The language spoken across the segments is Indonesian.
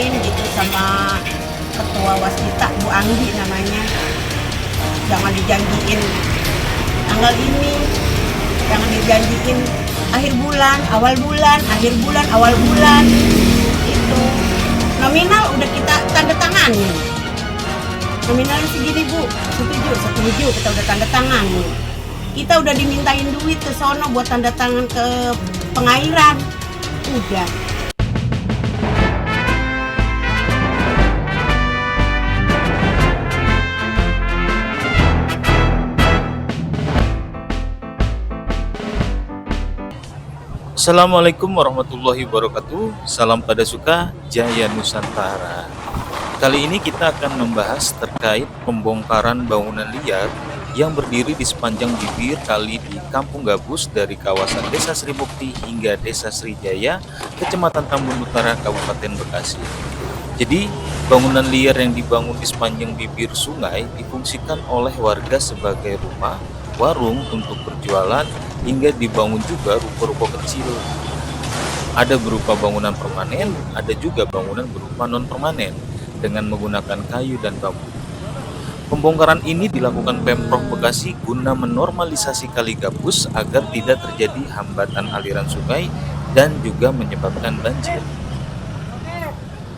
dijanjiin gitu sama ketua waskita Bu Anggi namanya, jangan dijanjiin tanggal ini, jangan dijanjiin akhir bulan, akhir bulan, awal bulan. Itu nominal udah kita tanda tangani. Nominalnya segini Bu, setuju, kita udah tanda tangani. Kita udah dimintain duit ke sono buat tanda tangan ke pengairan. Udah. Assalamualaikum warahmatullahi wabarakatuh. Salam pada suka Jaya Nusantara. Kali ini kita akan membahas terkait pembongkaran bangunan liar yang berdiri di sepanjang bibir kali di Kampung Gabus dari kawasan Desa Sri Mukti hingga Desa Srijaya, Kecamatan Tambun Utara, Kabupaten Bekasi. Jadi, bangunan liar yang dibangun di sepanjang bibir sungai difungsikan oleh warga sebagai rumah, warung untuk berjualan, hingga dibangun juga ruko-ruko kecil. Ada berupa bangunan permanen, ada juga bangunan berupa non-permanen dengan menggunakan kayu dan bambu. Pembongkaran ini dilakukan Pemprov Bekasi guna menormalisasi Kali Gabus agar tidak terjadi hambatan aliran sungai dan juga menyebabkan banjir.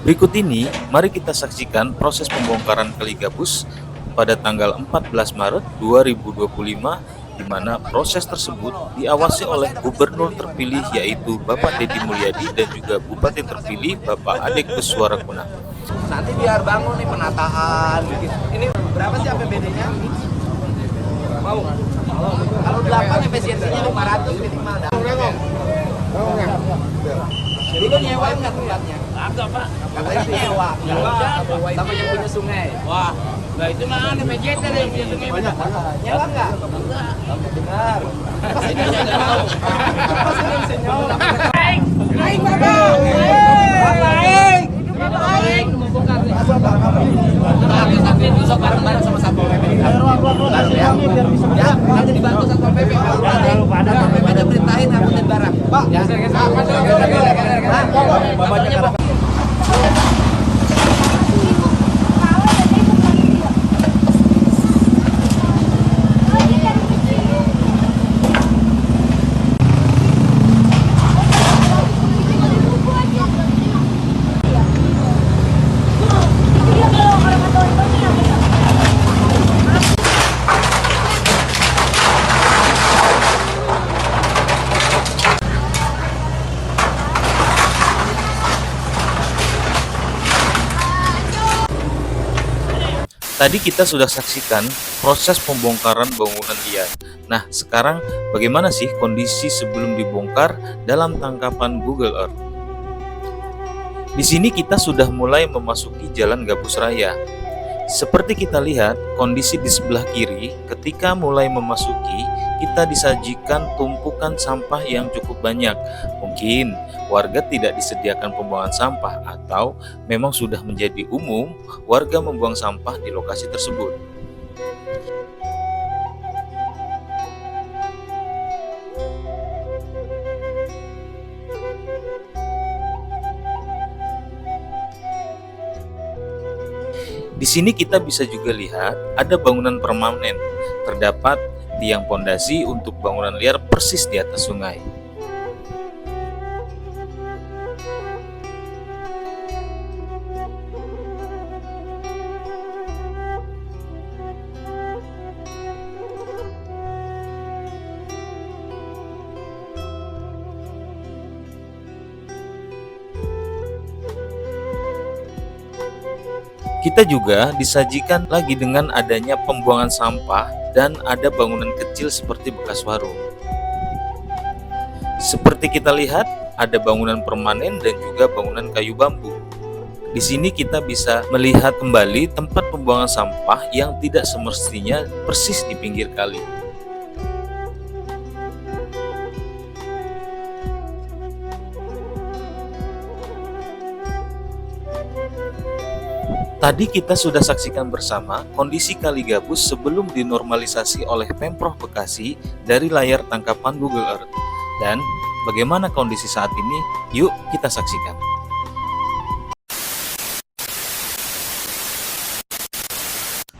Berikut ini, mari kita saksikan proses pembongkaran Kali Gabus pada tanggal 14 Maret 2025, di mana proses tersebut diawasi oleh Gubernur terpilih yaitu Bapak Deddy Mulyadi dan juga Bupati terpilih Bapak Adek Beswara Kunang. Nanti biar bangun nih penataan gitu. Ini berapa sih APBD-nya? Mau? Kalau 8 efisiensinya 500 minimal dah. Dulu nyewa nggak tempatnya? Agak Pak. Katanya nyewa. Sama yang punya sungai. Wah, nah itu mah ada PJT deh yang punya sungai banyak. Nyewa nggak? Enggak. Benar. Pas ini nggak tahu. Pas ini bisa nyewa. Aing Bapak. Aing. Aing membongkar. Tapi itu sok bareng-bareng sama Satpol PP. Ya, nanti dibantu Satpol PP. Satpol PP udah perintahin angkutin barang. Pak, ya. Tadi kita sudah saksikan proses pembongkaran bangunan liar. Nah, sekarang bagaimana sih kondisi sebelum dibongkar dalam tangkapan Google Earth? Di sini kita sudah mulai memasuki Jalan Gabus Raya. Seperti kita lihat, kondisi di sebelah kiri ketika mulai memasuki, kita disajikan tumpukan sampah yang cukup banyak. Mungkin warga tidak disediakan pembuangan sampah atau memang sudah menjadi umum warga membuang sampah di lokasi tersebut. Di sini kita bisa juga lihat ada bangunan permanen. Terdapat tiang pondasi untuk bangunan liar persis di atas sungai. Kita juga disajikan lagi dengan adanya pembuangan sampah dan ada bangunan kecil seperti bekas warung. Seperti kita lihat, ada bangunan permanen dan juga bangunan kayu bambu. Di sini kita bisa melihat kembali tempat pembuangan sampah yang tidak semestinya persis di pinggir kali. Tadi kita sudah saksikan bersama kondisi Kali Gabus sebelum dinormalisasi oleh Pemprov Bekasi dari layar tangkapan Google Earth. Dan bagaimana kondisi saat ini? Yuk kita saksikan.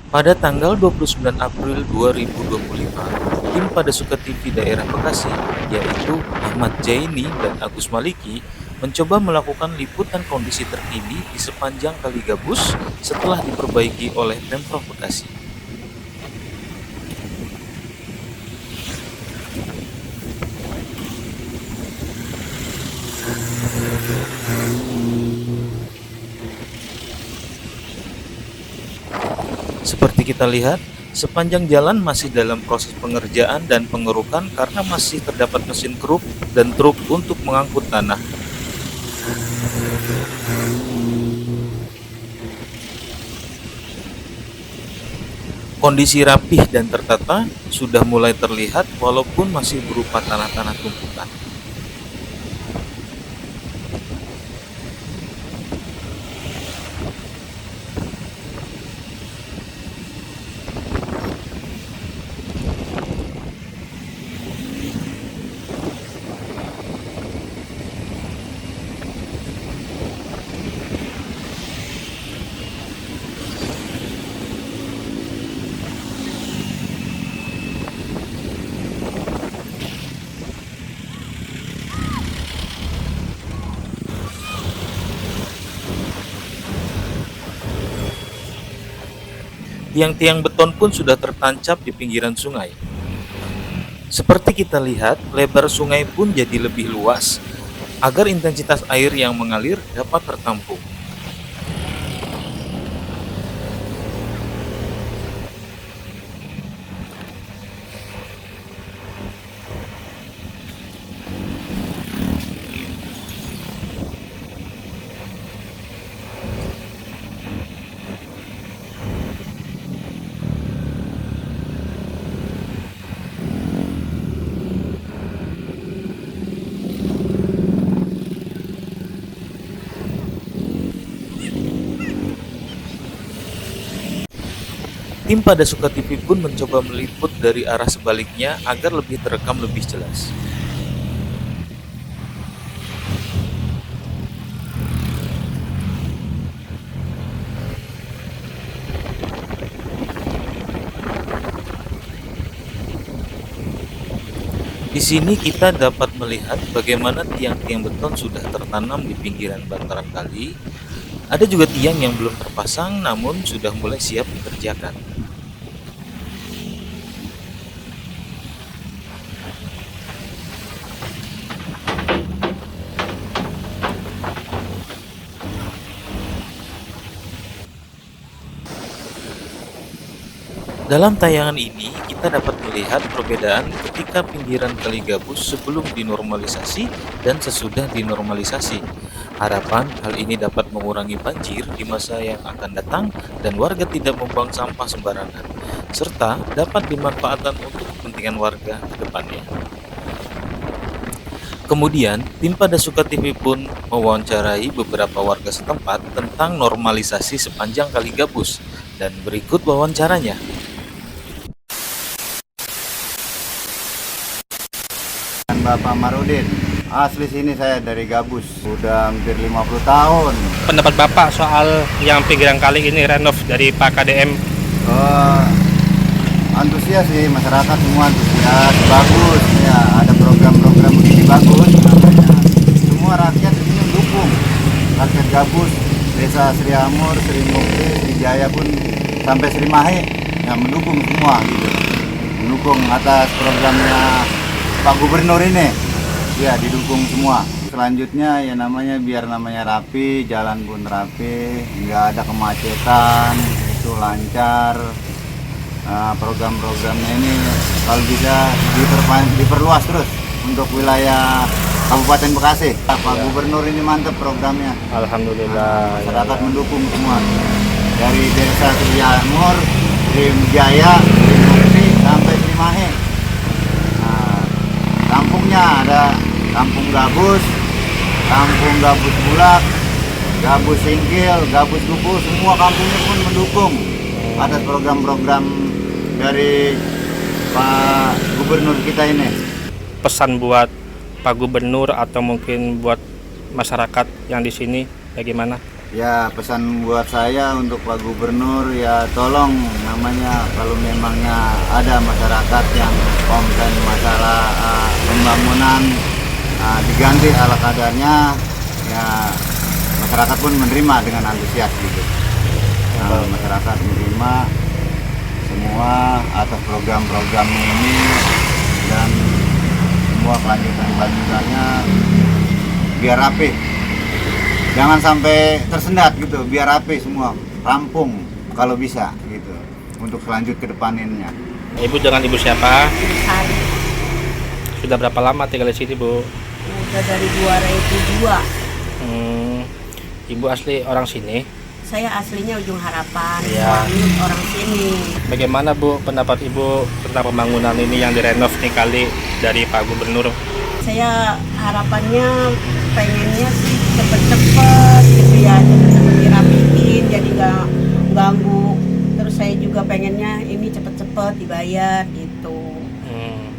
Pada tanggal 29 April 2025, tim Padasuka TV daerah Bekasi, yaitu Ahmad Jaini dan Agus Maliki, mencoba melakukan liputan kondisi terkini di sepanjang Kali Gabus setelah diperbaiki oleh Pemprov Bekasi. Seperti kita lihat, sepanjang jalan masih dalam proses pengerjaan dan pengerukan karena masih terdapat mesin keruk dan truk untuk mengangkut tanah. Kondisi rapih dan tertata sudah mulai terlihat walaupun masih berupa tanah-tanah tumpukan. Tiang-tiang beton pun sudah tertancap di pinggiran sungai. Seperti kita lihat, lebar sungai pun jadi lebih luas agar intensitas air yang mengalir dapat tertampung. Tim Padasuka TV pun mencoba meliput dari arah sebaliknya agar lebih terekam lebih jelas. Di sini kita dapat melihat bagaimana tiang-tiang beton sudah tertanam di pinggiran bantaran kali. Ada juga tiang yang belum terpasang namun sudah mulai siap dikerjakan. Dalam tayangan ini, kita dapat melihat perbedaan ketika pinggiran Kali Gabus sebelum dinormalisasi dan sesudah dinormalisasi. Harapan hal ini dapat mengurangi banjir di masa yang akan datang dan warga tidak membuang sampah sembarangan, serta dapat dimanfaatkan untuk kepentingan warga ke depannya. Kemudian, tim Padasuka TV pun mewawancarai beberapa warga setempat tentang normalisasi sepanjang Kali Gabus, dan berikut wawancaranya. Bapak Marudin, asli sini saya dari Gabus, udah hampir 50 tahun. Pendapat Bapak soal yang pinggiran kali ini renov dari Pak KDM? Antusias sih, masyarakat semua antusias, bagus ya, ada program-program begini bagus. Semua rakyat di sini mendukung, rakyat Gabus, Desa Sri Amur, Sri Mukti, Sri Jaya pun sampai Sri Mahe, ya mendukung semua gitu, mendukung atas programnya Pak Gubernur ini, ya didukung semua. Selanjutnya ya biar namanya rapi, jalan pun rapi, nggak ada kemacetan, itu lancar. Program-programnya ini kalau bisa diperluas terus untuk wilayah Kabupaten Bekasi. Pak Gubernur ini mantap programnya. Alhamdulillah. Masyarakat mendukung semua. Dari Desa Sri Amur, Sri Jaya, Sri Mukti sampai Sri Mahe. Kampungnya ada Kampung Gabus, Kampung Gabus Bulak, Gabus Singkil, Gabus Kupu, semua kampungnya pun mendukung atas program-program dari Pak Gubernur kita ini. Pesan buat Pak Gubernur atau mungkin buat masyarakat yang di sini bagaimana? Ya pesan buat saya untuk Pak Gubernur, ya tolong namanya kalau memangnya ada masyarakat yang komplain masalah pembangunan diganti ala kadarnya, ya masyarakat pun menerima dengan antusias gitu. Masyarakat menerima semua atas program-program ini dan semua kelanjutannya biar rapi. Jangan sampai tersendat gitu, biar rapi semua, rampung kalau bisa gitu untuk lanjut ke depaninnya. Ibu dengan ibu siapa? Sari. Sudah berapa lama tinggal di sini, Bu? Udah dari 2002. Ibu asli orang sini. Saya aslinya Ujung Harapan, Iya. suami orang sini. Bagaimana, Bu, pendapat Ibu tentang pembangunan ini yang direnov nih kali dari Pak Gubernur? Saya harapannya pengennya sih cepet-cepet gitu ya, cepet-cepet dirapiin jadi nggak ganggu. Terus saya juga pengennya ini cepet-cepet dibayar gitu.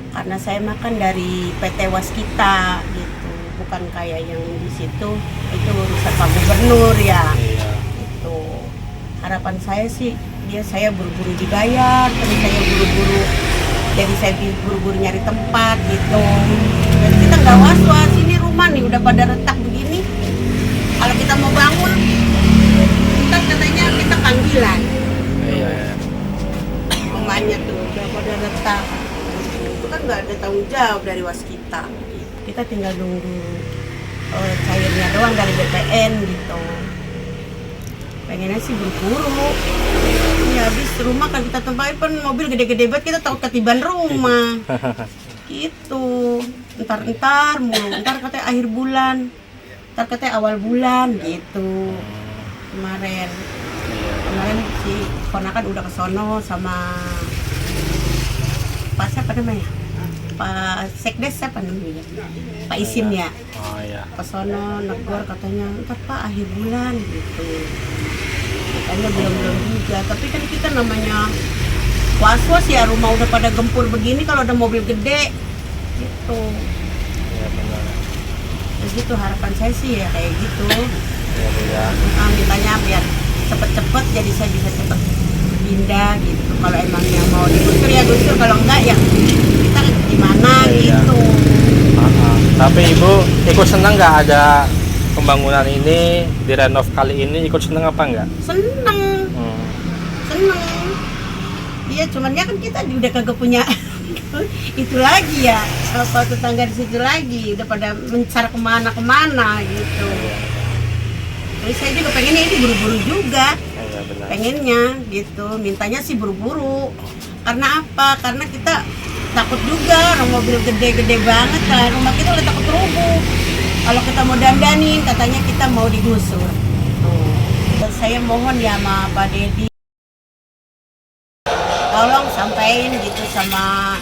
Karena saya makan dari PT Waskita gitu, bukan kayak yang di situ itu urusan Pak Gubernur ya. Iya. Itu harapan saya sih saya buru-buru dibayar, terus saya buru-buru, jadi saya buru-buru nyari tempat gitu. Jadi kita nggak was-was, ini rumah nih udah pada retak begini. Kalau kita mau bangun, kita katanya kita panggilan. Iya. Rumahnya tuh udah pada retak. Itu kan nggak ada tanggung jawab dari Waskita. Kita tinggal nunggu cairnya doang dari BPN gitu. Pengennya sih buru-buru. Ya habis rumah kan kita tempatin pun mobil gede-gede banget, kita takut ketiban rumah. Gitu. Entar mulu, entar katanya akhir bulan, entar katanya awal bulan gitu. Kemarin si ponakan udah kesono sama Pak siapa namanya? Pak Sekdes siapa namanya? Pak Isin ya. Oh iya. Kesono negor katanya entar Pak akhir bulan gitu. Katanya belum juga, tapi kan kita namanya was-was ya, rumah udah pada gempur begini kalau ada mobil gede gitu. Iya benar. Begitu harapan saya sih ya kayak gitu. Iya, Bu ya. Mintanya biar cepet-cepet jadi saya bisa cepet pindah gitu. Kalau emangnya mau digusur ya gusur, kalau enggak ya kita gimana Iya. gitu. Tapi Ibu ikut senang nggak ada pembangunan ini, direnov kali ini, ikut senang apa enggak? Seneng. Iya, cuman ya kan kita udah kagak punya itu lagi ya, apa tetangga di situ lagi udah pada mencar kemana gitu. Terus saya juga pengennya ini buru-buru juga, Iya benar. pengennya gitu, mintanya sih buru-buru. Karena apa? Karena kita takut juga orang mobil gede-gede banget kan, rumah kita udah takut rubuh. Kalau kita mau dandanin katanya kita mau digusur. Tuh. Dan saya mohon ya sama Pak Dedi, tolong sampaikan gitu sama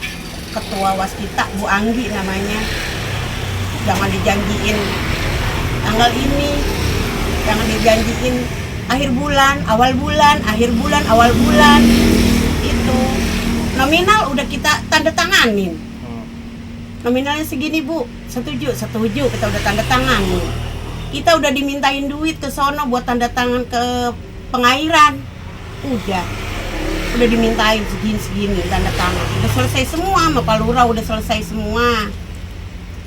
Ketua Waskita, Bu Anggi namanya. Jangan dijanjiin tanggal ini, jangan dijanjiin akhir bulan, awal bulan, akhir bulan, awal bulan. Itu nominal udah kita tanda tanganin. Nominalnya segini Bu, setuju, kita udah tanda tangan nih. Kita udah dimintain duit ke sono buat tanda tangan ke pengairan. Udah dimintain segini tanda tangan. Udah selesai semua, sama Pak Lurah udah selesai semua.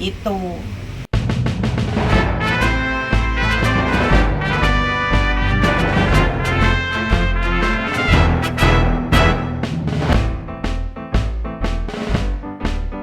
Itu.